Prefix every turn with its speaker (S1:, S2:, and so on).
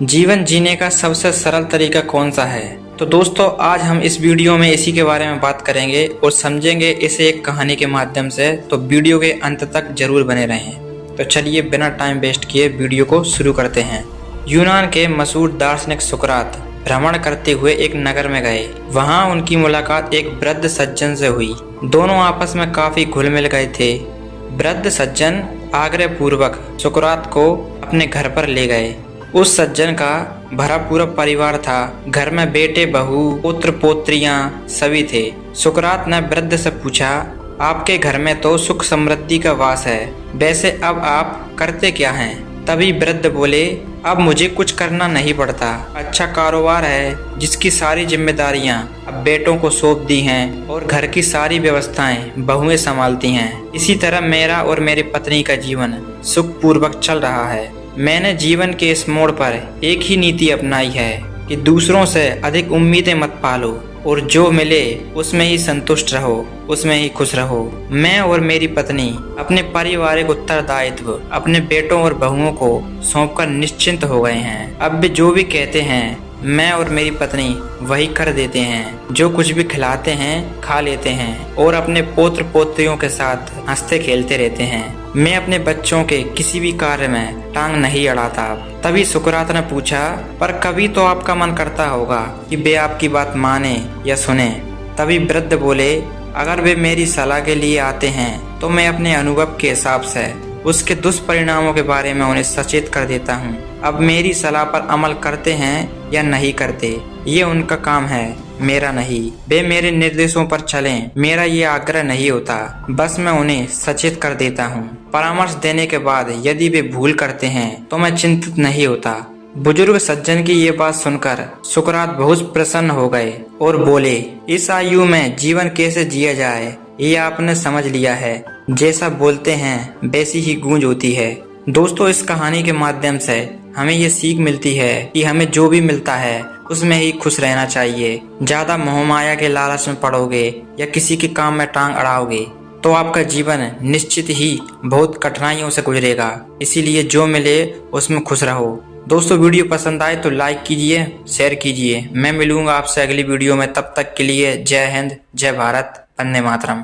S1: जीवन जीने का सबसे सरल तरीका कौन सा है? तो दोस्तों आज हम इस वीडियो में इसी के बारे में बात करेंगे और समझेंगे इसे एक कहानी के माध्यम से। तो वीडियो के अंत तक जरूर बने रहें। तो चलिए बिना टाइम वेस्ट किए वीडियो को शुरू करते हैं। यूनान के मशहूर दार्शनिक सुकरात भ्रमण करते हुए एक नगर में गए। वहाँ उनकी मुलाकात एक वृद्ध सज्जन से हुई। दोनों आपस में काफी घुल मिल गए थे। वृद्ध सज्जन आग्रह पूर्वक सुकरात को अपने घर पर ले गए। उस सज्जन का भरा पूरा परिवार था। घर में बेटे, बहू, पुत्र, पोत्रियां सभी थे। सुकरात ने वृद्ध से पूछा, आपके घर में तो सुख समृद्धि का वास है, वैसे अब आप करते क्या हैं? तभी वृद्ध बोले, अब मुझे कुछ करना नहीं पड़ता। अच्छा कारोबार है जिसकी सारी जिम्मेदारियां अब बेटों को सौंप दी हैं और घर की सारी व्यवस्थाएं बहुएं संभालती हैं। इसी तरह मेरा और मेरी पत्नी का जीवन सुखपूर्वक चल रहा है। मैंने जीवन के इस मोड़ पर एक ही नीति अपनाई है कि दूसरों से अधिक उम्मीदें मत पालो और जो मिले उसमें ही संतुष्ट रहो, उसमें ही खुश रहो। मैं और मेरी पत्नी अपने पारिवारिक उत्तरदायित्व अपने बेटों और बहुओं को सौंपकर निश्चिंत हो गए हैं। अब भी जो भी कहते हैं मैं और मेरी पत्नी वही कर देते हैं। जो कुछ भी खिलाते हैं खा लेते हैं और अपने पोत्र पोत्रियों के साथ हंसते खेलते रहते हैं। मैं अपने बच्चों के किसी भी कार्य में टांग नहीं अड़ाता। तभी सुकरात ने पूछा, पर कभी तो आपका मन करता होगा कि वे आपकी बात माने या सुने। तभी वृद्ध बोले, अगर वे मेरी सलाह के लिए आते हैं तो मैं अपने अनुभव के हिसाब से उसके दुष्परिणामों के बारे में उन्हें सचेत कर देता हूँ। अब मेरी सलाह पर अमल करते हैं या नहीं करते ये उनका काम है, मेरा नहीं। वे मेरे निर्देशों पर चलें, मेरा ये आग्रह नहीं होता, बस मैं उन्हें सचेत कर देता हूँ। परामर्श देने के बाद यदि वे भूल करते हैं तो मैं चिंतित नहीं होता। बुजुर्ग सज्जन की ये बात सुनकर सुकरात बहुत प्रसन्न हो गए और बोले, इस आयु में जीवन कैसे जिया जाए ये आपने समझ लिया है। जैसा बोलते हैं वैसी ही गूंज होती है। दोस्तों इस कहानी के माध्यम से हमें ये सीख मिलती है कि हमें जो भी मिलता है उसमें ही खुश रहना चाहिए। ज्यादा मोहमाया के लालच में पड़ोगे या किसी के काम में टांग अड़ाओगे तो आपका जीवन निश्चित ही बहुत कठिनाइयों से गुजरेगा। इसीलिए जो मिले उसमें खुश रहो। दोस्तों वीडियो पसंद आए तो लाइक कीजिए, शेयर कीजिए। मैं मिलूंगा आपसे अगली वीडियो में, तब तक के लिए जय हिंद, जय भारत, वंदे मातरम।